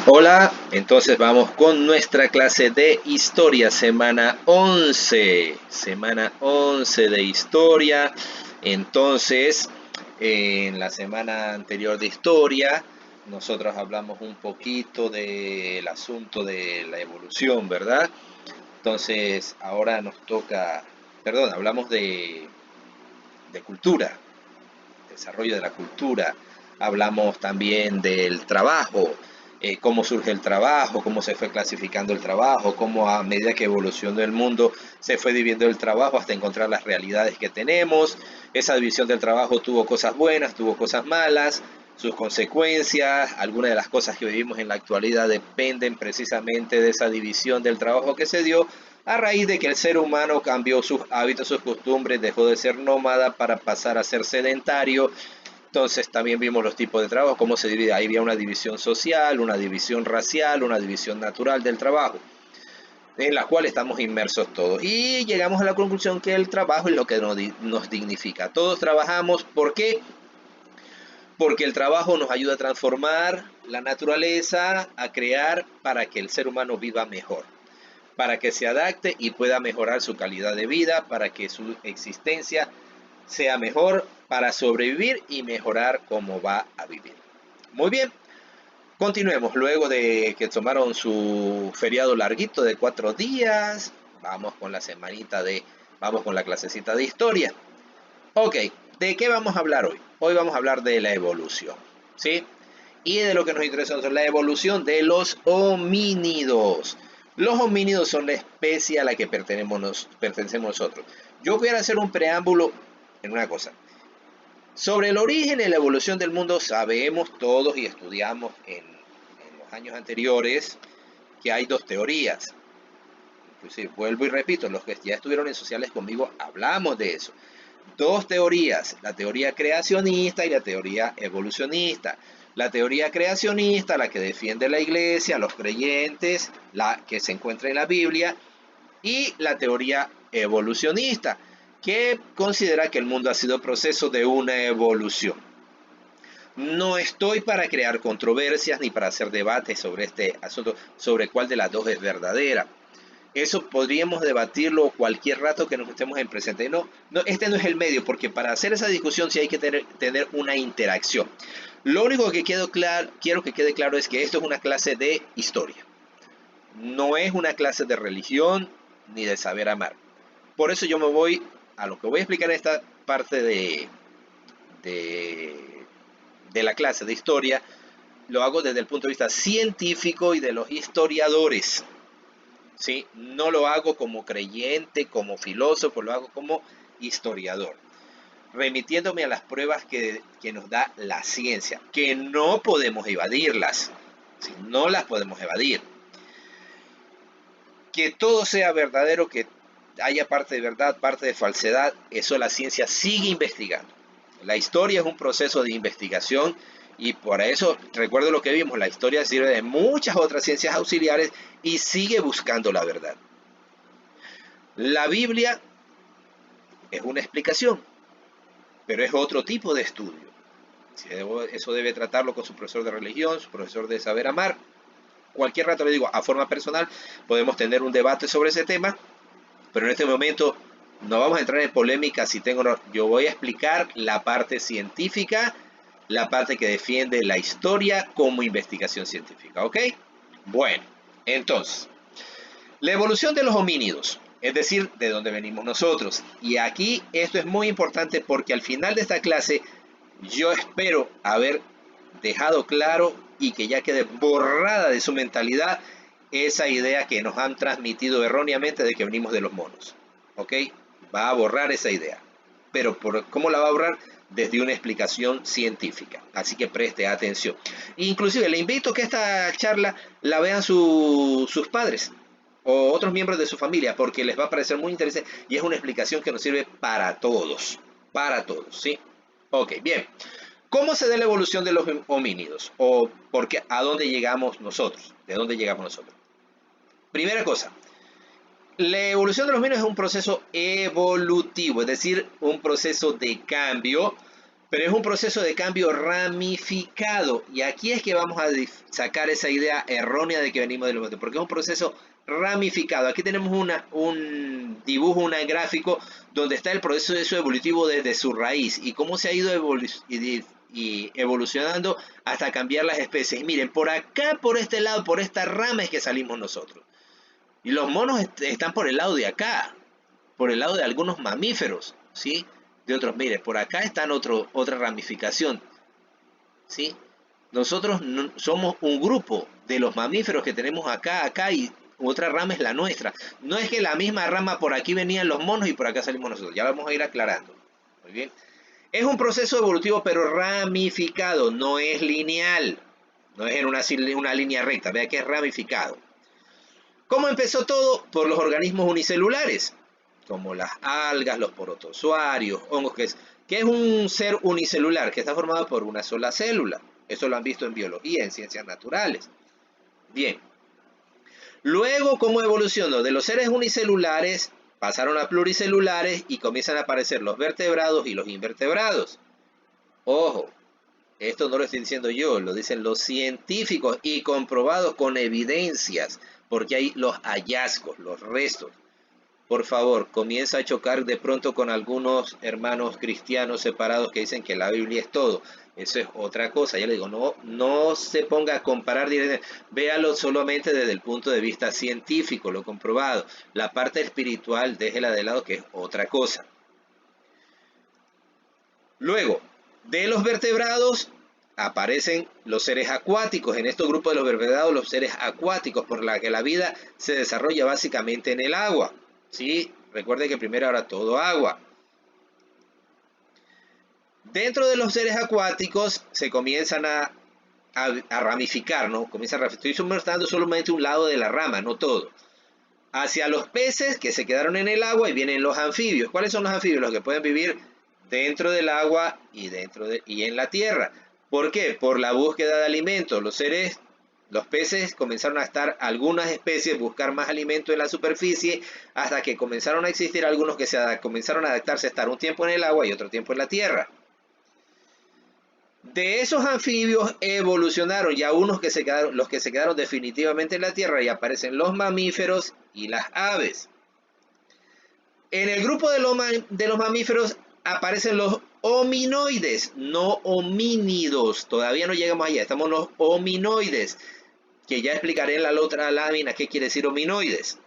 Hola, entonces vamos con nuestra clase de historia, semana 11 de historia. Entonces, en la semana anterior de historia, nosotros hablamos un poquito del asunto de la evolución, ¿verdad? Entonces, ahora nos toca, perdón, hablamos de cultura, desarrollo de la cultura. Hablamos también del trabajo, cómo surge el trabajo, cómo se fue clasificando el trabajo, cómo a medida que evolucionó el mundo se fue dividiendo el trabajo hasta encontrar las realidades que tenemos. Esa división del trabajo tuvo cosas buenas, tuvo cosas malas, sus consecuencias, algunas de las cosas que vivimos en la actualidad dependen precisamente de esa división del trabajo que se dio a raíz de que el ser humano cambió sus hábitos, sus costumbres, dejó de ser nómada para pasar a ser sedentario. Entonces también vimos los tipos de trabajo, cómo se divide. Ahí había una división social, una división racial, una división natural del trabajo, en la cual estamos inmersos todos. Y llegamos a la conclusión que el trabajo es lo que nos dignifica. Todos trabajamos, ¿por qué? Porque el trabajo nos ayuda a transformar la naturaleza, a crear para que el ser humano viva mejor, para que se adapte y pueda mejorar su calidad de vida, para que su existencia sea mejor, para sobrevivir y mejorar cómo va a vivir. Muy bien, continuemos. Luego de que tomaron su feriado larguito de 4 días, vamos con la clasecita de historia. Ok, ¿de qué vamos a hablar hoy? Hoy vamos a hablar de la evolución, ¿sí? Y de lo que nos interesa es la evolución de los homínidos. Los homínidos son la especie a la que pertenecemos nosotros. Yo voy a hacer un preámbulo en una cosa. Sobre el origen y la evolución del mundo sabemos todos y estudiamos en los años anteriores que hay dos teorías. Inclusive, vuelvo y repito, los que ya estuvieron en sociales conmigo hablamos de eso. Dos teorías, la teoría creacionista y la teoría evolucionista. La teoría creacionista, la que defiende la iglesia, los creyentes, la que se encuentra en la Biblia, y la teoría evolucionista, que considera que el mundo ha sido proceso de una evolución. No estoy para crear controversias ni para hacer debates sobre este asunto, sobre cuál de las dos es verdadera. Eso podríamos debatirlo cualquier rato que nos estemos en presente. Este no es el medio, porque para hacer esa discusión sí hay que tener una interacción. Lo único que quiero que quede claro es que esto es una clase de historia. No es una clase de religión ni de saber amar. Por eso yo me voy a lo que voy a explicar en esta parte de, de la clase de historia. Lo hago desde el punto de vista científico y de los historiadores. ¿Sí? No lo hago como creyente, como filósofo, lo hago como historiador, remitiéndome a las pruebas que nos da la ciencia, que no podemos evadirlas, ¿sí? No las podemos evadir. Que todo sea verdadero, que haya parte de verdad, parte de falsedad, eso la ciencia sigue investigando. La historia es un proceso de investigación y por eso, recuerdo lo que vimos, la historia sirve de muchas otras ciencias auxiliares y sigue buscando la verdad. La Biblia es una explicación, pero es otro tipo de estudio. Eso debe tratarlo con su profesor de religión, su profesor de saber amar. Cualquier rato le digo, a forma personal, podemos tener un debate sobre ese tema, pero en este momento no vamos a entrar en polémica si tengo o no. Yo voy a explicar la parte científica, la parte que defiende la historia como investigación científica, ¿ok? Bueno, entonces, la evolución de los homínidos, es decir, de dónde venimos nosotros. Y aquí esto es muy importante porque al final de esta clase yo espero haber dejado claro y que ya quede borrada de su mentalidad esa idea que nos han transmitido erróneamente de que venimos de los monos. ¿Ok? Va a borrar esa idea. Pero ¿cómo la va a borrar? Desde una explicación científica. Así que preste atención. Inclusive le invito a que esta charla la vean sus padres o otros miembros de su familia, porque les va a parecer muy interesante y es una explicación que nos sirve para todos, ¿sí? Ok, bien. ¿Cómo se da la evolución de los homínidos? ¿O porque a dónde llegamos nosotros? ¿De dónde llegamos nosotros? Primera cosa, la evolución de los homínidos es un proceso evolutivo, es decir, un proceso de cambio Pero es un proceso de cambio ramificado. Y aquí es que vamos a sacar esa idea errónea de que venimos de los monos, porque es un proceso ramificado. Aquí tenemos un dibujo, un gráfico, donde está el proceso evolutivo desde su raíz y cómo se ha ido evolucionando hasta cambiar las especies. Y miren, por acá, por este lado, por esta rama es que salimos nosotros. Y los monos están por el lado de acá, por el lado de algunos mamíferos, ¿sí? De otros, mire, por acá están otra ramificación, ¿sí? Nosotros somos un grupo de los mamíferos que tenemos acá y otra rama es la nuestra. No es que la misma rama por aquí venían los monos y por acá salimos nosotros. Ya vamos a ir aclarando. Muy bien. Es un proceso evolutivo pero ramificado, no es lineal. No es en una línea recta, vea que es ramificado. ¿Cómo empezó todo? Por los organismos unicelulares, como las algas, los protozoarios, hongos, que es un ser unicelular, que está formado por una sola célula. Eso lo han visto en biología, en ciencias naturales. Bien. Luego, ¿cómo evolucionó? De los seres unicelulares pasaron a pluricelulares y comienzan a aparecer los vertebrados y los invertebrados. Ojo, esto no lo estoy diciendo yo, lo dicen los científicos y comprobados con evidencias, porque hay los hallazgos, los restos. Por favor, comienza a chocar de pronto con algunos hermanos cristianos separados que dicen que la Biblia es todo. Eso es otra cosa. Ya le digo, no se ponga a comparar directamente. Véalo solamente desde el punto de vista científico, lo comprobado. La parte espiritual, déjela de lado, que es otra cosa. Luego, de los vertebrados aparecen los seres acuáticos. En estos grupos de los vertebrados, los seres acuáticos, por la que la vida se desarrolla básicamente en el agua. ¿Sí? Recuerden que primero era todo agua. Dentro de los seres acuáticos se comienzan a ramificar, ¿no? Estoy mostrando solamente un lado de la rama, no todo. Hacia los peces que se quedaron en el agua y vienen los anfibios. ¿Cuáles son los anfibios? Los que pueden vivir dentro del agua y en la tierra. ¿Por qué? Por la búsqueda de alimentos. Los peces comenzaron a estar, algunas especies, buscar más alimento en la superficie, hasta que comenzaron a existir algunos que comenzaron a adaptarse a estar un tiempo en el agua y otro tiempo en la tierra. De esos anfibios evolucionaron ya los que se quedaron definitivamente en la tierra, y aparecen los mamíferos y las aves. En el grupo de los mamíferos aparecen los hominoides, no homínidos. Todavía no llegamos allá, estamos en los hominoides, que ya explicaré en la otra lámina qué quiere decir hominoides.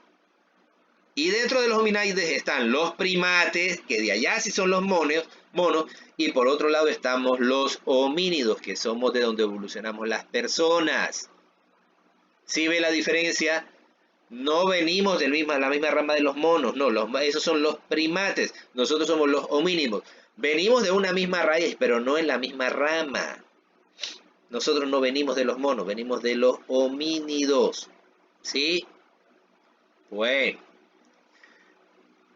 Y dentro de los hominoides están los primates, que de allá sí son los monos, y por otro lado estamos los homínidos, que somos de donde evolucionamos las personas. ¿Sí ve la diferencia? No venimos de la misma rama de los monos, no, esos son los primates, nosotros somos los homínidos. Venimos de una misma raíz, pero no en la misma rama. Nosotros no venimos de los monos, venimos de los homínidos. ¿Sí? Bueno.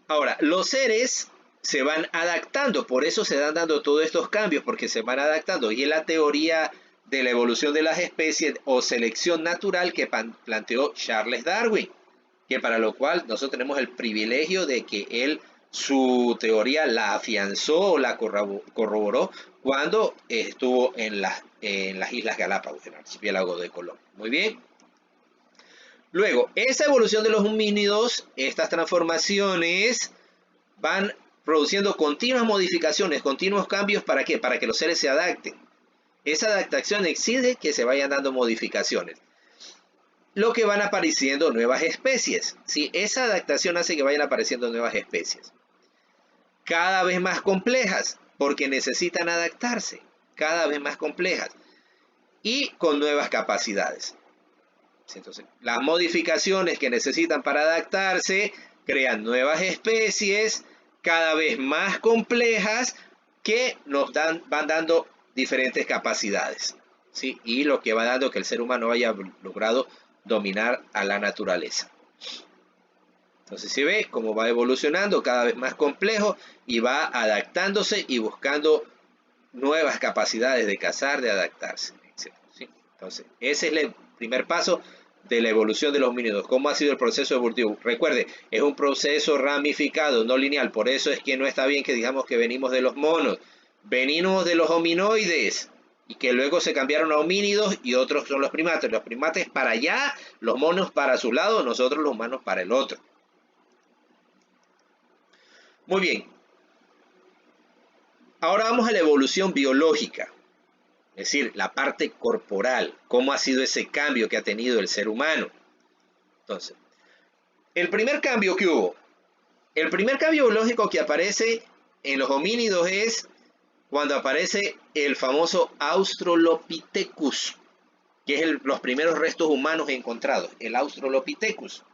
Ahora, los seres se van adaptando, por eso se dan dando todos estos cambios, porque se van adaptando. Y es la teoría de la evolución de las especies o selección natural que planteó Charles Darwin, que para lo cual nosotros tenemos el privilegio de que él su teoría la afianzó o la corroboró cuando estuvo en las Islas Galápagos, en el archipiélago de Colón. Muy bien. Luego, esa evolución de los homínidos, estas transformaciones van produciendo continuas modificaciones, continuos cambios. ¿Para qué? Para que los seres se adapten. Esa adaptación exige que se vayan dando modificaciones. Lo que van apareciendo nuevas especies. ¿Sí? Esa adaptación hace que vayan apareciendo nuevas especies. Cada vez más complejas, porque necesitan adaptarse. Cada vez más complejas. Y con nuevas capacidades. Entonces, las modificaciones que necesitan para adaptarse crean nuevas especies cada vez más complejas que nos van dando diferentes capacidades, ¿sí? Y lo que va dando que el ser humano haya logrado dominar a la naturaleza. Entonces, ¿se ve cómo va evolucionando cada vez más complejo y va adaptándose y buscando nuevas capacidades de cazar, de adaptarse, etc. ¿Sí? Entonces, ese es el primer paso de la evolución de los homínidos. ¿Cómo ha sido el proceso evolutivo? Recuerde, es un proceso ramificado, no lineal. Por eso es que no está bien que digamos que venimos de los monos. venimos de los hominoides y que luego se cambiaron a homínidos y otros son los primates. Los primates para allá, los monos para su lado, nosotros los humanos para el otro. Muy bien. Ahora vamos a la evolución biológica, es decir, la parte corporal, cómo ha sido ese cambio que ha tenido el ser humano. Entonces, el primer cambio que hubo, el primer cambio biológico que aparece en los homínidos es cuando aparece el famoso Australopithecus, que es los primeros restos humanos encontrados, el Australopithecus.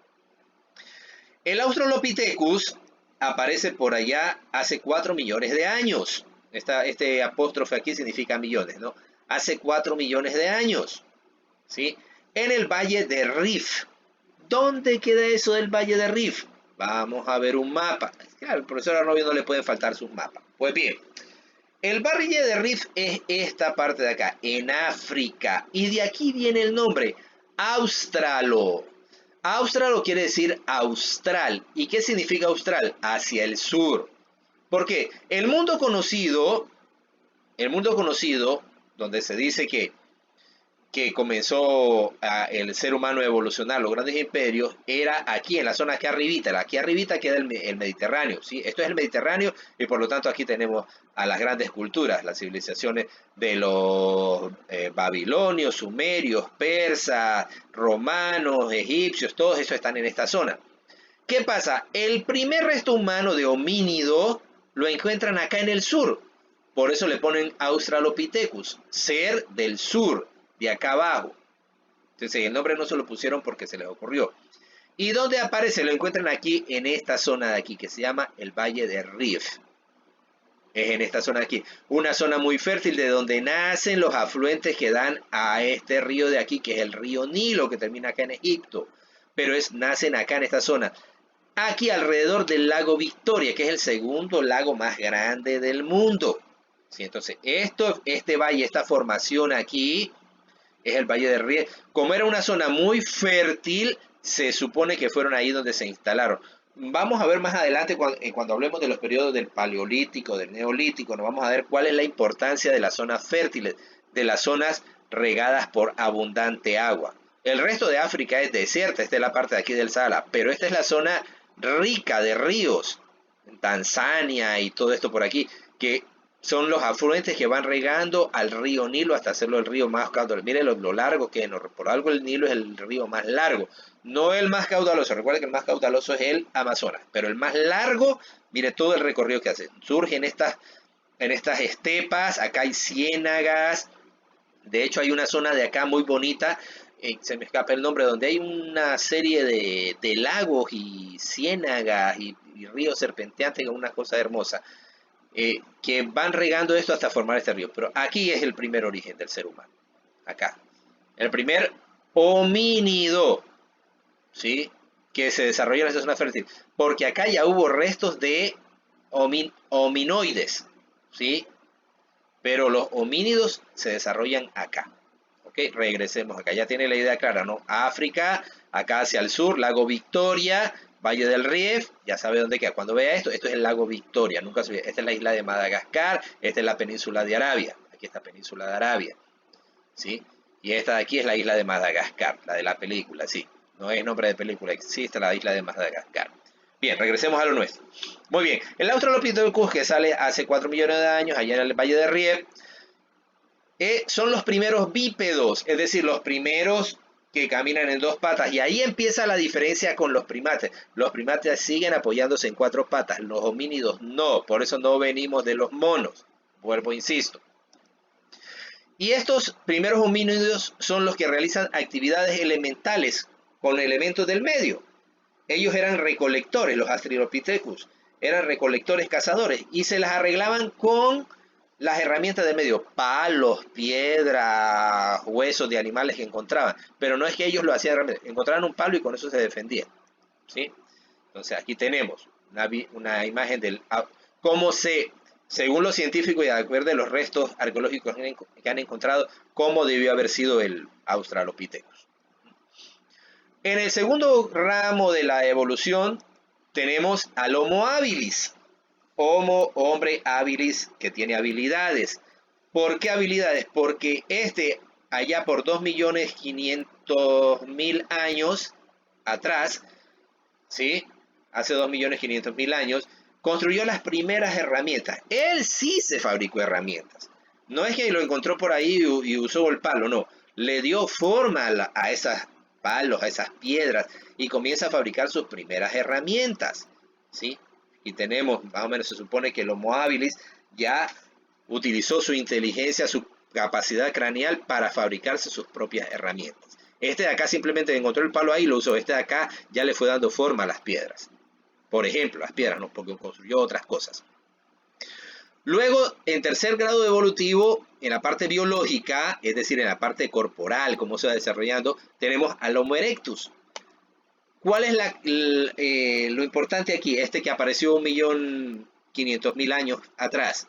El Australopithecus aparece por allá hace 4 millones de años. Este apóstrofe aquí significa millones, ¿no? Hace 4 millones de años, ¿sí? En el Valle de Rift. ¿Dónde queda eso del Valle de Rift? Vamos a ver un mapa. Claro, al profesor Arnovio no le pueden faltar sus mapas. Pues bien, el Valle de Rift es esta parte de acá, en África. Y de aquí viene el nombre, Australo. Australo quiere decir austral. ¿Y qué significa austral? Hacia el sur. ¿Por qué? El mundo conocido, donde se dice que comenzó el ser humano a evolucionar, los grandes imperios, era aquí en la zona aquí arribita queda el Mediterráneo, ¿sí? Esto es el Mediterráneo y por lo tanto aquí tenemos a las grandes culturas, las civilizaciones de los babilonios, sumerios, persas, romanos, egipcios, todos esos están en esta zona. ¿Qué pasa? El primer resto humano de homínido lo encuentran acá en el sur, por eso le ponen Australopithecus, ser del sur, de acá abajo. Entonces el nombre no se lo pusieron porque se les ocurrió. ¿Y dónde aparece? Lo encuentran aquí en esta zona de aquí que se llama el Valle de Rift. Es en esta zona de aquí. Una zona muy fértil de donde nacen los afluentes que dan a este río de aquí, que es el río Nilo, que termina acá en Egipto. Pero nacen acá en esta zona. Aquí alrededor del lago Victoria, que es el segundo lago más grande del mundo. ¿Sí? Entonces, este valle, esta formación aquí, es el Valle de Rift. Como era una zona muy fértil, se supone que fueron ahí donde se instalaron. Vamos a ver más adelante cuando hablemos de los periodos del Paleolítico, del Neolítico, nos vamos a ver cuál es la importancia de las zonas fértiles, de las zonas regadas por abundante agua. El resto de África es desierta, esta es la parte de aquí del Sahara, pero esta es la zona rica de ríos, Tanzania y todo esto por aquí, que son los afluentes que van regando al río Nilo hasta hacerlo el río más caudaloso. Miren lo largo que es, por algo el Nilo es el río más largo, no el más caudaloso. Recuerden que el más caudaloso es el Amazonas, pero el más largo, mire todo el recorrido que hace. Surge en estas estepas, acá hay ciénagas, de hecho hay una zona de acá muy bonita, se me escapa el nombre, donde hay una serie de lagos y ciénagas y ríos serpenteantes, una cosa hermosa. Que van regando esto hasta formar este río. Pero aquí es el primer origen del ser humano. Acá. El primer homínido, ¿sí? Que se desarrolló en esta zona fértil. Porque acá ya hubo restos de hominoides, ¿sí? Pero los homínidos se desarrollan acá. ¿Ok? Regresemos acá. Ya tiene la idea clara, ¿no? África, acá hacia el sur, lago Victoria, Valle del Rift, ya sabe dónde queda. Cuando vea esto es el lago Victoria, nunca se olvide. Esta es la isla de Madagascar, esta es la península de Arabia. Aquí está la península de Arabia, ¿sí? Y esta de aquí es la isla de Madagascar, la de la película, sí. No es nombre de película, existe la isla de Madagascar. Bien, regresemos a lo nuestro. Muy bien, el Australopithecus que sale hace 4 millones de años allá en el Valle de Rift, son los primeros bípedos, es decir, los primeros que caminan en 2 patas, y ahí empieza la diferencia con los primates. Los primates siguen apoyándose en 4 patas, los homínidos no, por eso no venimos de los monos, vuelvo, insisto. Y estos primeros homínidos son los que realizan actividades elementales con elementos del medio. Ellos eran recolectores, los Australopithecus, eran recolectores cazadores, y se las arreglaban con las herramientas del medio, palos, piedras, huesos de animales que encontraban, pero no es que ellos lo hacían, encontraban un palo y con eso se defendían, ¿sí? Entonces aquí tenemos una imagen del cómo según los científicos y de acuerdo a los restos arqueológicos que han encontrado, cómo debió haber sido el Australopithecus. En el segundo ramo de la evolución tenemos al Homo habilis. hombre habilis, que tiene habilidades. ¿Por qué habilidades? Porque allá por 2.500.000 años atrás, ¿sí? Hace 2.500.000 años, construyó las primeras herramientas. Él sí se fabricó herramientas. No es que lo encontró por ahí y usó el palo, no. Le dio forma a esos palos, a esas piedras, y comienza a fabricar sus primeras herramientas, ¿sí? Y tenemos, más o menos se supone que el Homo habilis ya utilizó su inteligencia, su capacidad craneal para fabricarse sus propias herramientas. Este de acá simplemente encontró el palo ahí y lo usó. Este de acá ya le fue dando forma a las piedras. Por ejemplo, las piedras, ¿no? Porque construyó otras cosas. Luego, en tercer grado evolutivo, en la parte biológica, es decir, en la parte corporal, cómo se va desarrollando, tenemos al Homo erectus. ¿Cuál es lo importante aquí? Que apareció 1.500.000 años atrás.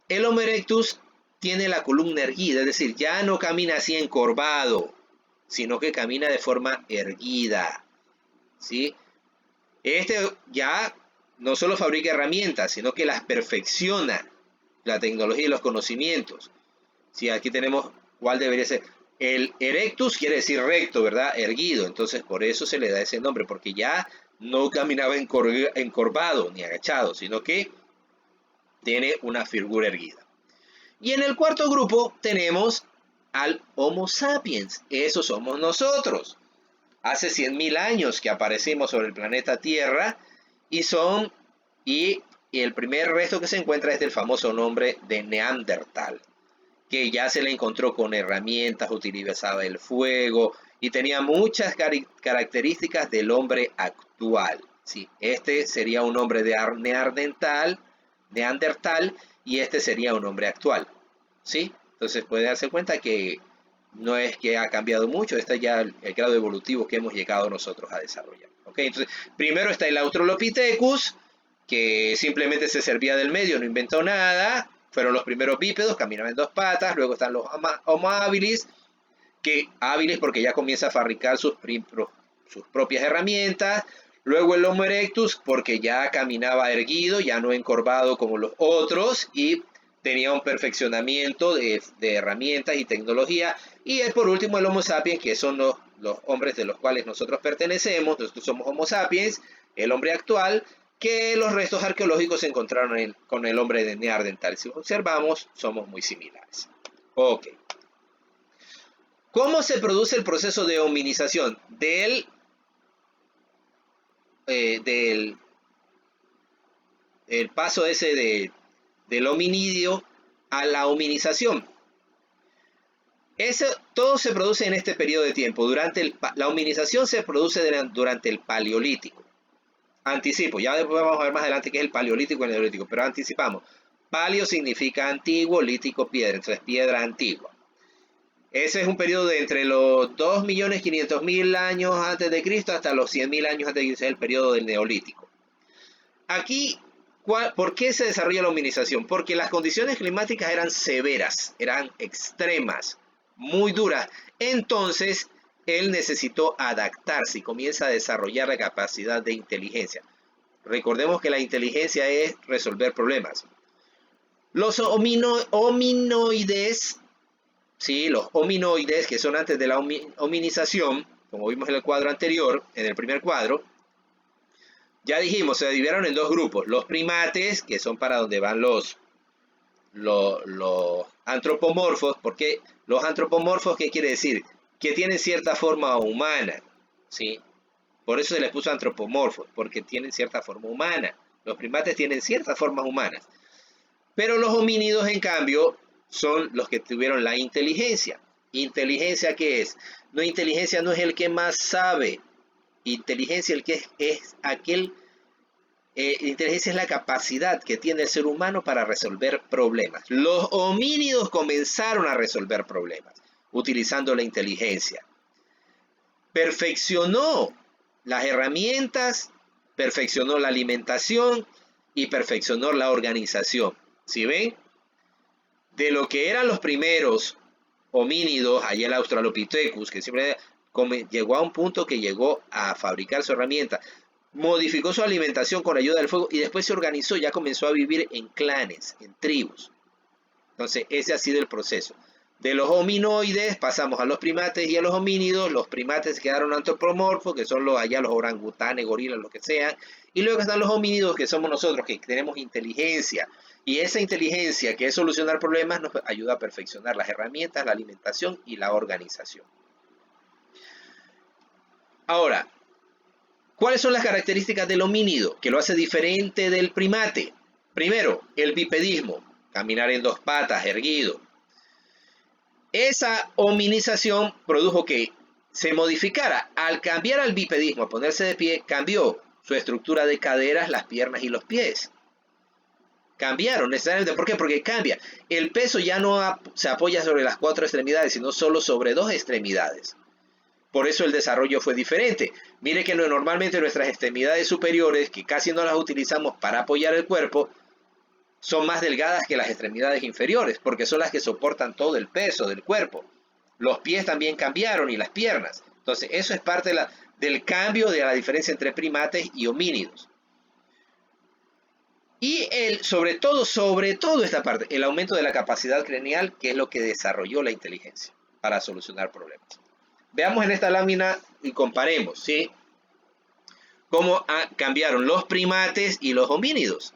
El Homo erectus tiene la columna erguida, es decir, ya no camina así encorvado, sino que camina de forma erguida, ¿sí? Ya no solo fabrica herramientas, sino que las perfecciona, la tecnología y los conocimientos. Sí, aquí tenemos cuál debería ser. El erectus quiere decir recto, ¿verdad? Erguido. Entonces, por eso se le da ese nombre, porque ya no caminaba encorvado ni agachado, sino que tiene una figura erguida. Y en el cuarto grupo tenemos al Homo sapiens. Eso somos nosotros. Hace 100.000 años que aparecimos sobre el planeta Tierra y el primer resto que se encuentra es del famoso nombre de Neandertal, que ya se le encontró con herramientas, utilizaba el fuego y tenía muchas características del hombre actual. Sí, este sería un hombre de Neandertal y este sería un hombre actual. ¿Sí? Entonces puede darse cuenta que no es que ha cambiado mucho, este es ya el grado evolutivo que hemos llegado nosotros a desarrollar. ¿Okay? Entonces, primero está el Australopithecus, que simplemente se servía del medio, no inventó nada. Fueron los primeros bípedos, caminaban en dos patas. Luego están los Homo habilis, que hábiles porque ya comienza a fabricar sus propias herramientas. Luego el Homo erectus, porque ya caminaba erguido, ya no encorvado como los otros, y tenía un perfeccionamiento de herramientas y tecnología. Y por último el Homo sapiens, que son los hombres de los cuales nosotros pertenecemos. Nosotros somos Homo sapiens, el hombre actual, que los restos arqueológicos se encontraron con el hombre de Neandertal. Si observamos, somos muy similares. Ok. ¿Cómo se produce el proceso de hominización? Del paso ese del hominidio a la hominización. Todo se produce en este periodo de tiempo. La hominización se produce durante el Paleolítico. Anticipo, ya después vamos a ver más adelante qué es el Paleolítico y el Neolítico, pero anticipamos. Paleo significa antiguo, lítico, piedra, entonces piedra antigua. Ese es un periodo de entre los 2.500.000 años antes de Cristo hasta los 100.000 años antes de Cristo, es el periodo del Neolítico. Aquí, ¿por qué se desarrolla la hominización? Porque las condiciones climáticas eran severas, eran extremas, muy duras. Entonces, él necesitó adaptarse y comienza a desarrollar la capacidad de inteligencia. Recordemos que la inteligencia es resolver problemas. Los hominoides, ¿sí? Los hominoides, que son antes de la hominización, como vimos en el cuadro anterior, en el primer cuadro, ya dijimos, se dividieron en dos grupos. Los primates, que son para donde van los antropomorfos. Porque los antropomorfos, ¿qué quiere decir? Que tienen cierta forma humana, ¿sí? Por eso se les puso antropomorfos, porque tienen cierta forma humana. Los primates tienen ciertas formas humanas. Pero los homínidos, en cambio, son los que tuvieron la inteligencia. ¿Inteligencia qué es? No, inteligencia no es el que más sabe. Inteligencia inteligencia es la capacidad que tiene el ser humano para resolver problemas. Los homínidos comenzaron a resolver problemas utilizando la inteligencia. Perfeccionó las herramientas, perfeccionó la alimentación y perfeccionó la organización. ¿Sí ven? De lo que eran los primeros homínidos, allá el Australopithecus, que siempre llegó a un punto que llegó a fabricar su herramienta. modificó su alimentación con ayuda del fuego y después se organizó, ya comenzó a vivir en clanes, en tribus. Entonces, ese ha sido el proceso. De los hominoides pasamos a los primates y a los homínidos. Los primates quedaron antropomorfos, que son los orangutanes, gorilas, lo que sean. Y luego están los homínidos, que somos nosotros, que tenemos inteligencia. Y esa inteligencia, que es solucionar problemas, nos ayuda a perfeccionar las herramientas, la alimentación y la organización. Ahora, ¿cuáles son las características del homínido que lo hace diferente del primate? Primero, el bipedismo, caminar en dos patas, erguido. Esa hominización produjo que se modificara. Al cambiar al bipedismo, a ponerse de pie, cambió su estructura de caderas, las piernas y los pies. Cambiaron necesariamente. ¿Por qué? Porque cambia. El peso ya no se apoya sobre las 4 extremidades, sino solo sobre 2 extremidades. Por eso el desarrollo fue diferente. Mire que normalmente nuestras extremidades superiores, que casi no las utilizamos para apoyar el cuerpo, son más delgadas que las extremidades inferiores, porque son las que soportan todo el peso del cuerpo. Los pies también cambiaron y las piernas. Entonces, eso es parte del cambio de la diferencia entre primates y homínidos. Y sobre todo esta parte, el aumento de la capacidad craneal, que es lo que desarrolló la inteligencia para solucionar problemas. Veamos en esta lámina y comparemos, ¿sí? Cómo cambiaron los primates y los homínidos.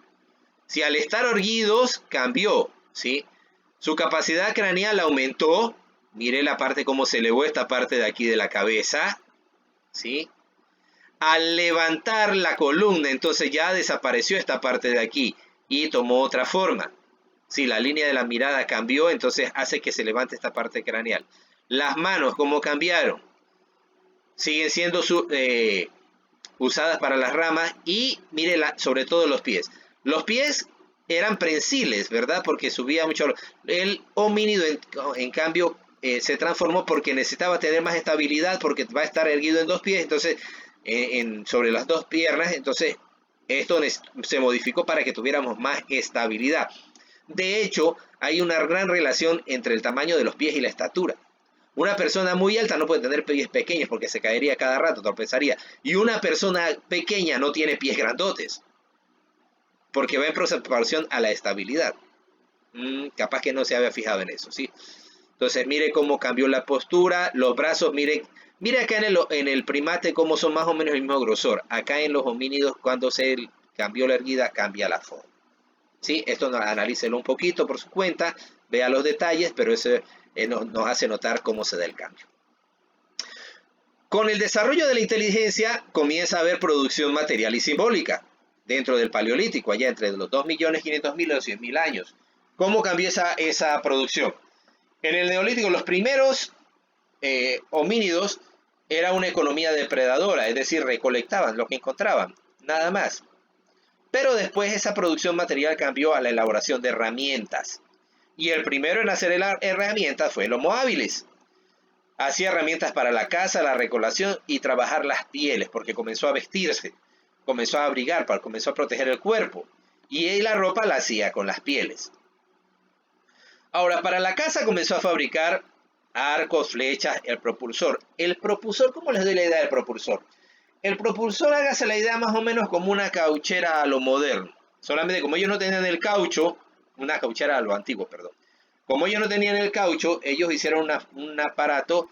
Si al estar erguidos cambió, ¿sí? Su capacidad craneal aumentó. Mire la parte cómo se elevó esta parte de aquí de la cabeza, ¿sí? Al levantar la columna, entonces ya desapareció esta parte de aquí y tomó otra forma. Si la línea de la mirada cambió, entonces hace que se levante esta parte craneal. Las manos, ¿cómo cambiaron? Siguen siendo usadas para las ramas y mire sobre todo los pies. Los pies eran prensiles, ¿verdad? Porque subía mucho. El homínido, en cambio, se transformó porque necesitaba tener más estabilidad, porque va a estar erguido en 2 pies, entonces, sobre las 2 piernas, entonces, esto se modificó para que tuviéramos más estabilidad. De hecho, hay una gran relación entre el tamaño de los pies y la estatura. Una persona muy alta no puede tener pies pequeños porque se caería cada rato, tropezaría. Y una persona pequeña no tiene pies grandotes, porque va en proporción a la estabilidad. Capaz que no se había fijado en eso, ¿sí? Entonces, mire cómo cambió la postura, los brazos, mire acá en el primate cómo son más o menos el mismo grosor. Acá en los homínidos, cuando se cambió la erguida, cambia la forma. ¿Sí? Esto analícelo un poquito por su cuenta, vea los detalles, pero eso nos hace notar cómo se da el cambio. Con el desarrollo de la inteligencia comienza a haber producción material y simbólica dentro del Paleolítico, allá entre los 2.500.000 y los 100.000 años. ¿Cómo cambió esa producción? En el Neolítico, los primeros homínidos era una economía depredadora, es decir, recolectaban lo que encontraban, nada más. Pero después esa producción material cambió a la elaboración de herramientas. Y el primero en hacer herramientas fue el Homo habilis. Hacía herramientas para la caza, la recolección y trabajar las pieles, porque comenzó a vestirse, comenzó a abrigar, comenzó a proteger el cuerpo. Y la ropa la hacía con las pieles. Ahora, para la caza comenzó a fabricar arcos, flechas, el propulsor. El propulsor, ¿cómo les doy la idea del propulsor? El propulsor, hágase la idea más o menos como una cauchera a lo moderno. Solamente como ellos no tenían el caucho, una cauchera a lo antiguo, perdón. Como ellos no tenían el caucho, ellos hicieron un aparato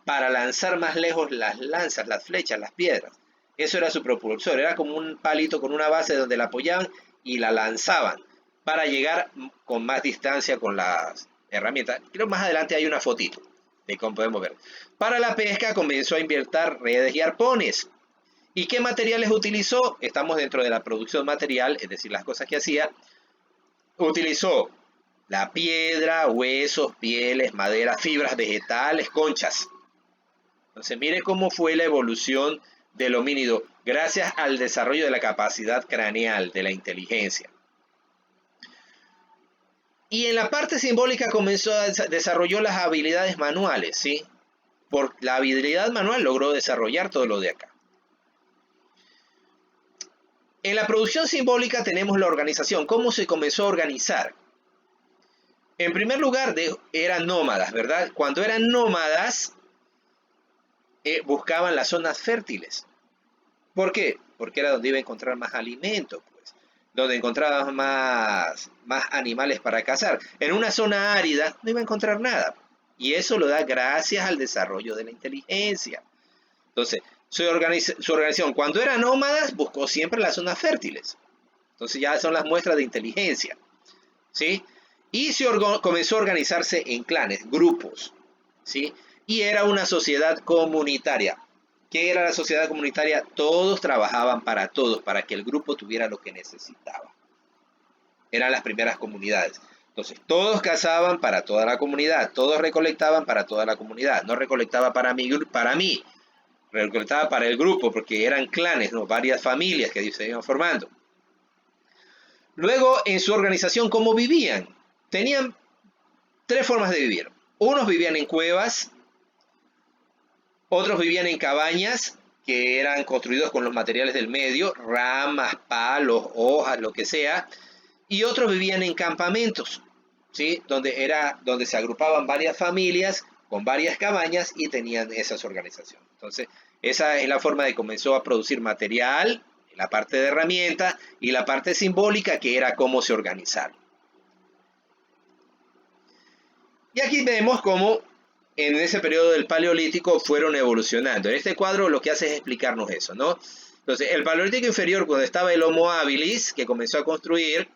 para lanzar más lejos las lanzas, las flechas, las piedras. Eso era su propulsor. Era como un palito con una base donde la apoyaban y la lanzaban para llegar con más distancia con las herramientas. Creo más adelante hay una fotito de cómo podemos ver. Para la pesca comenzó a inventar redes y arpones. ¿Y qué materiales utilizó? Estamos dentro de la producción material, es decir, las cosas que hacía. Utilizó la piedra, huesos, pieles, madera, fibras vegetales, conchas. Entonces, mire cómo fue la evolución del homínido gracias al desarrollo de la capacidad craneal, de la inteligencia. Y en la parte simbólica desarrolló las habilidades manuales, ¿sí? Por la habilidad manual logró desarrollar todo lo de acá. En la producción simbólica tenemos la organización. ¿Cómo se comenzó a organizar? En primer lugar, eran nómadas, ¿verdad? Cuando eran nómadas, buscaban las zonas fértiles. ¿Por qué? porque era donde iba a encontrar más alimento, pues, donde encontraba más animales para cazar. En una zona árida no iba a encontrar nada. Y eso lo da gracias al desarrollo de la inteligencia. Entonces, su organización, cuando eran nómadas, buscó siempre las zonas fértiles. Entonces ya son las muestras de inteligencia, ¿sí? Y comenzó a organizarse en clanes, grupos, ¿sí? Y era una sociedad comunitaria. ¿Qué era la sociedad comunitaria? Todos trabajaban para todos, para que el grupo tuviera lo que necesitaba. Eran las primeras comunidades. Entonces, todos cazaban para toda la comunidad, todos recolectaban para toda la comunidad. No recolectaba para mí, recolectaba para el grupo, porque eran clanes, ¿no? Varias familias que se iban formando. Luego, en su organización, ¿cómo vivían? Tenían tres formas de vivir. Unos vivían en cuevas, otros vivían en cabañas que eran construidos con los materiales del medio, ramas, palos, hojas, lo que sea, y otros vivían en campamentos, ¿sí? Donde se agrupaban varias familias con varias cabañas y tenían esas organizaciones. Entonces, esa es la forma de comenzó a producir material, la parte de herramienta y la parte simbólica, que era cómo se organizaron. Y aquí vemos cómo en ese periodo del Paleolítico fueron evolucionando. En este cuadro lo que hace es explicarnos eso, ¿no? Entonces, el Paleolítico inferior, cuando estaba el Homo habilis, que comenzó a construir,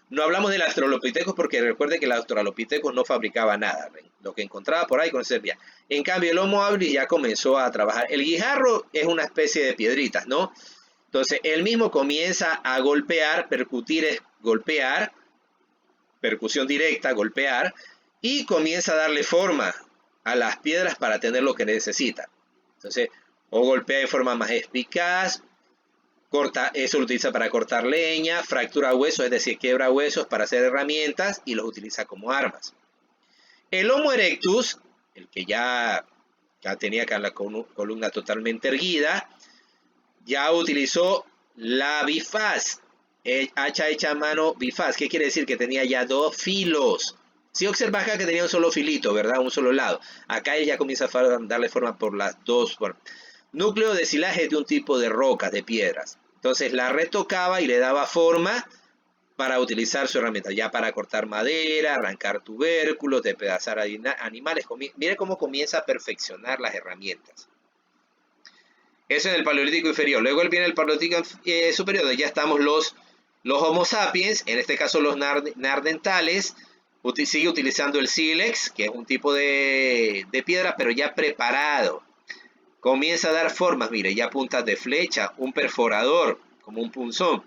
no hablamos del Australopithecus porque recuerde que el Australopithecus no fabricaba nada. Lo que encontraba por ahí con servía. En cambio, el Homo habilis ya comenzó a trabajar. El guijarro es una especie de piedritas, ¿no? Entonces, él mismo comienza a golpear, percutir es golpear, percusión directa, golpear, y comienza a darle forma a las piedras para tener lo que necesita. Entonces, o golpea de forma más eficaz, eso lo utiliza para cortar leña, fractura huesos, es decir, quiebra huesos para hacer herramientas y los utiliza como armas. El Homo erectus, el que ya tenía la columna totalmente erguida, ya utilizó la bifaz, hacha hecha a mano bifaz. ¿Qué quiere decir? Que tenía ya dos filos. Si observas acá que tenía un solo filito, ¿verdad? Un solo lado. Acá él ya comienza a darle forma por las dos formas. Núcleo de silaje de un tipo de rocas, de piedras. Entonces la retocaba y le daba forma para utilizar su herramienta, ya para cortar madera, arrancar tubérculos, despedazar animales. Mire cómo comienza a perfeccionar las herramientas. Eso en el Paleolítico inferior. Luego viene el Paleolítico superior, donde ya estamos los Homo sapiens, en este caso los neandertales. Sigue utilizando el sílex, que es un tipo de piedra, pero ya preparado. Comienza a dar formas, mire, ya puntas de flecha, un perforador, como un punzón.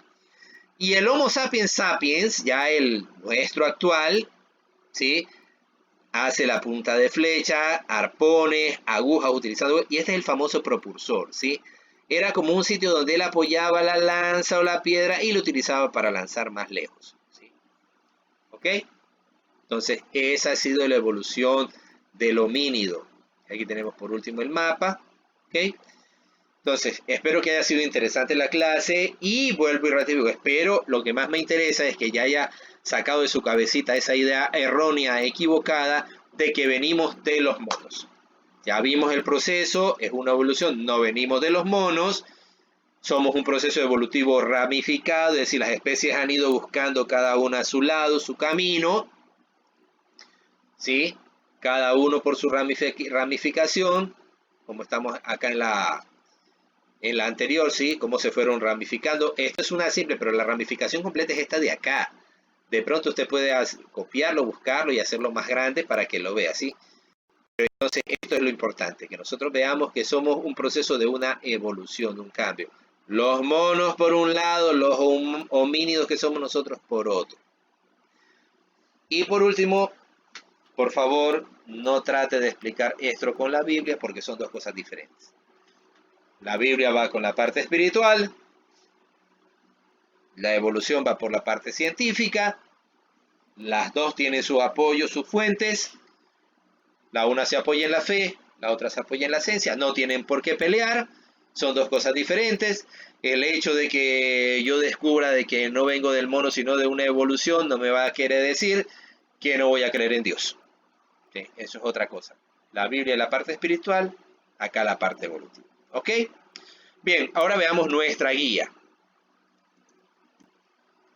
Y el Homo sapiens sapiens, ya el nuestro actual, ¿sí? Hace la punta de flecha, arpones, agujas utilizando, y este es el famoso propulsor, ¿sí? Era como un sitio donde él apoyaba la lanza o la piedra y lo utilizaba para lanzar más lejos, ¿sí? ¿Ok? Entonces, esa ha sido la evolución del homínido. Aquí tenemos por último el mapa, ¿ok? Entonces, espero que haya sido interesante la clase y vuelvo y ratifico, espero, lo que más me interesa es que ya haya sacado de su cabecita esa idea errónea, equivocada, de que venimos de los monos. Ya vimos el proceso, es una evolución, no venimos de los monos, somos un proceso evolutivo ramificado, es decir, las especies han ido buscando cada una a su lado, su camino, ¿sí? Cada uno por su ramificación, como estamos acá en la anterior, ¿sí? Cómo se fueron ramificando. Esto es una simple, pero la ramificación completa es esta de acá. De pronto usted puede copiarlo, buscarlo y hacerlo más grande para que lo vea, ¿sí? Pero entonces esto es lo importante, que nosotros veamos que somos un proceso de una evolución, un cambio. Los monos por un lado, los homínidos que somos nosotros por otro. Y por último, por favor, no trate de explicar esto con la Biblia porque son dos cosas diferentes. La Biblia va con la parte espiritual, la evolución va por la parte científica, las dos tienen su apoyo, sus fuentes, la una se apoya en la fe, la otra se apoya en la ciencia, no tienen por qué pelear, son dos cosas diferentes. El hecho de que yo descubra de que no vengo del mono sino de una evolución no me va a querer decir que no voy a creer en Dios. ¿Sí? Eso es otra cosa. La Biblia es la parte espiritual, acá la parte evolutiva. ¿Ok? Bien, ahora veamos nuestra guía.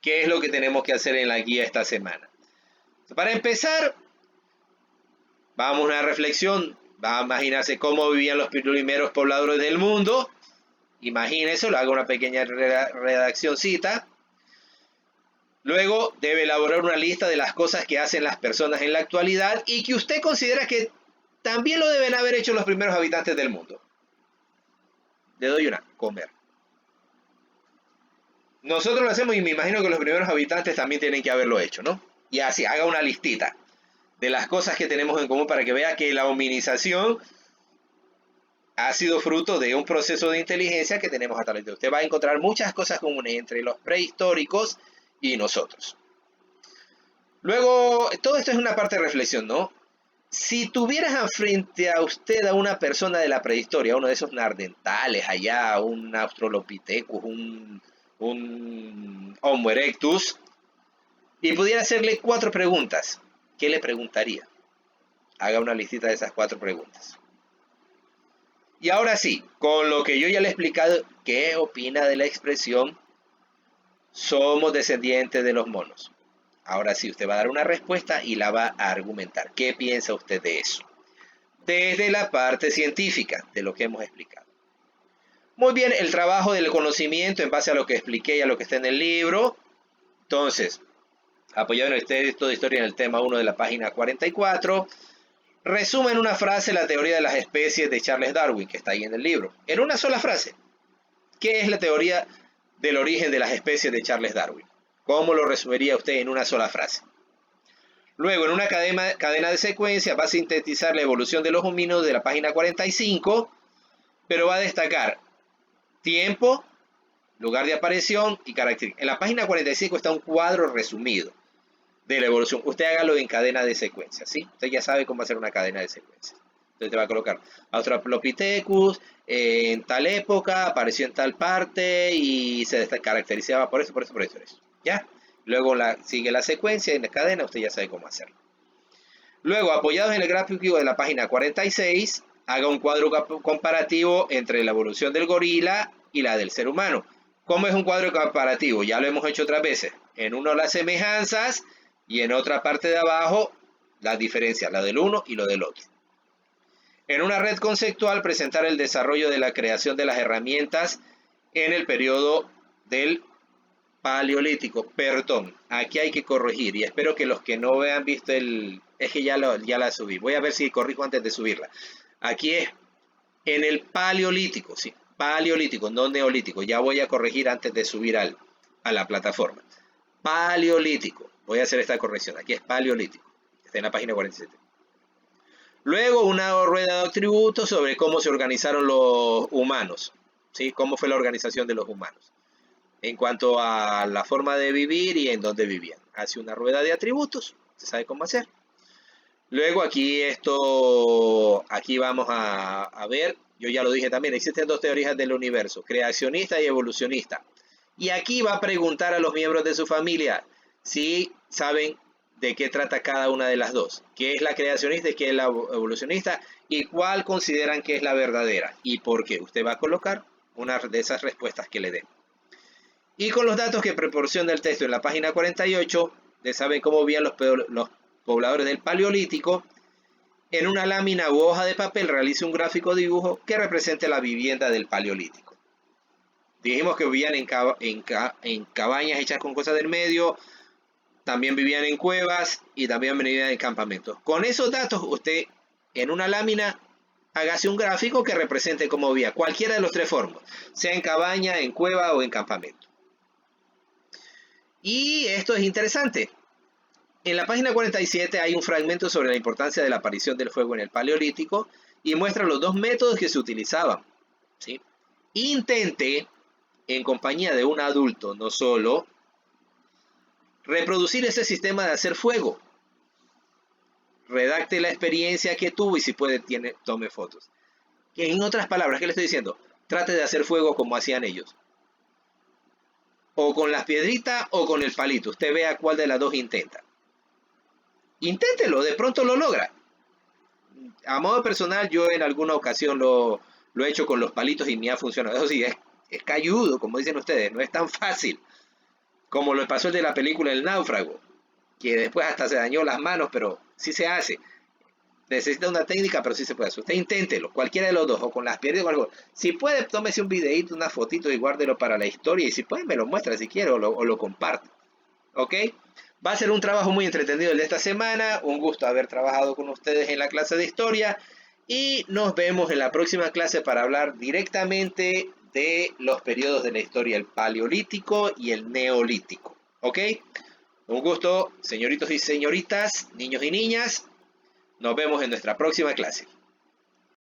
¿Qué es lo que tenemos que hacer en la guía esta semana? Para empezar, vamos a una reflexión. Va a imaginarse cómo vivían los primeros pobladores del mundo. Imagínese, lo haga una pequeña redaccióncita. Luego debe elaborar una lista de las cosas que hacen las personas en la actualidad y que usted considera que también lo deben haber hecho los primeros habitantes del mundo. Le doy una, comer. Nosotros lo hacemos y me imagino que los primeros habitantes también tienen que haberlo hecho, ¿no? Y así, haga una listita de las cosas que tenemos en común para que vea que la hominización ha sido fruto de un proceso de inteligencia que tenemos a través de usted. Va a encontrar muchas cosas comunes entre los prehistóricos y nosotros. Luego, todo esto es una parte de reflexión, ¿no? Si tuvieras frente a usted a una persona de la prehistoria, uno de esos neandertales allá, un Australopithecus, un Homo erectus, y pudiera hacerle 4 preguntas, ¿qué le preguntaría? Haga una listita de esas 4 preguntas. Y ahora sí, con lo que yo ya le he explicado, ¿qué opina de la expresión somos descendientes de los monos? Ahora sí, usted va a dar una respuesta y la va a argumentar. ¿Qué piensa usted de eso? Desde la parte científica de lo que hemos explicado. Muy bien, el trabajo del conocimiento en base a lo que expliqué y a lo que está en el libro. Entonces, apoyado en el texto de historia en el tema 1 de la página 44, resume en una frase la teoría de las especies de Charles Darwin, que está ahí en el libro. En una sola frase. ¿Qué es la teoría del origen de las especies de Charles Darwin? ¿Cómo lo resumiría usted en una sola frase? Luego, en una cadena de secuencia, va a sintetizar la evolución de los homínidos de la página 45, pero va a destacar tiempo, lugar de aparición y características. En la página 45 está un cuadro resumido de la evolución. Usted hágalo en cadena de secuencia, ¿sí? Usted ya sabe cómo hacer una cadena de secuencia. Entonces te va a colocar Australopithecus, en tal época, apareció en tal parte y se caracterizaba por eso. ¿Ya? Luego sigue la secuencia en la cadena, usted ya sabe cómo hacerlo. Luego, apoyados en el gráfico de la página 46, haga un cuadro comparativo entre la evolución del gorila y la del ser humano. ¿Cómo es un cuadro comparativo? Ya lo hemos hecho otras veces. En uno las semejanzas y en otra parte de abajo las diferencias, la del uno y lo del otro. En una red conceptual, presentar el desarrollo de la creación de las herramientas en el periodo del Paleolítico. Perdón, aquí hay que corregir y espero que los que no vean visto es que ya la subí. Voy a ver si corrijo antes de subirla. Aquí es en el Paleolítico, sí, Paleolítico, no Neolítico. Ya voy a corregir antes de subir a la plataforma. Paleolítico. Voy a hacer esta corrección. Aquí es Paleolítico. Está en la página 47. Luego una rueda de atributos sobre cómo se organizaron los humanos, ¿sí? Cómo fue la organización de los humanos en cuanto a la forma de vivir y en dónde vivían. Hace una rueda de atributos, se sabe cómo hacer. Luego aquí vamos a ver, yo ya lo dije también, existen 2 teorías del universo, creacionista y evolucionista. Y aquí va a preguntar a los miembros de su familia si saben de qué trata cada una de las dos. ¿Qué es la creacionista y qué es la evolucionista? Y cuál consideran que es la verdadera. ¿Y por qué? Usted va a colocar una de esas respuestas que le den. Y con los datos que proporciona el texto en la página 48, ustedes saben cómo vivían los pobladores del Paleolítico. En una lámina u hoja de papel realice un gráfico dibujo que represente la vivienda del Paleolítico. Dijimos que vivían en cabañas hechas con cosas del medio, también vivían en cuevas y también vivían en campamentos. Con esos datos, usted en una lámina hágase un gráfico que represente cómo vivía, cualquiera de los 3 formas, sea en cabaña, en cueva o en campamento. Y esto es interesante. En la página 47 hay un fragmento sobre la importancia de la aparición del fuego en el Paleolítico y muestra los 2 métodos que se utilizaban, ¿sí? Intente, en compañía de un adulto, no solo, reproducir ese sistema de hacer fuego. Redacte la experiencia que tuvo y si puede, tome fotos. En otras palabras, ¿qué le estoy diciendo? Trate de hacer fuego como hacían ellos. O con las piedritas o con el palito. Usted vea cuál de las 2 intenta. Inténtelo, de pronto lo logra. A modo personal, yo en alguna ocasión lo lo he hecho con los palitos y me ha funcionado. Eso sí, es cayudo, como dicen ustedes, no es tan fácil como lo pasó el de la película El Náufrago, que después hasta se dañó las manos, pero sí se hace. Necesita una técnica, pero sí se puede hacer. Usted inténtelo, cualquiera de los dos, o con las piernas o algo. Si puede, tómese un videito, una fotito y guárdelo para la historia. Y si puede, me lo muestra si quiere o lo comparte. ¿Ok? Va a ser un trabajo muy entretenido el de esta semana. Un gusto haber trabajado con ustedes en la clase de historia. Y nos vemos en la próxima clase para hablar directamente de los periodos de la historia, el paleolítico y el neolítico. ¿Ok? Un gusto, señoritos y señoritas, niños y niñas. Nos vemos en nuestra próxima clase.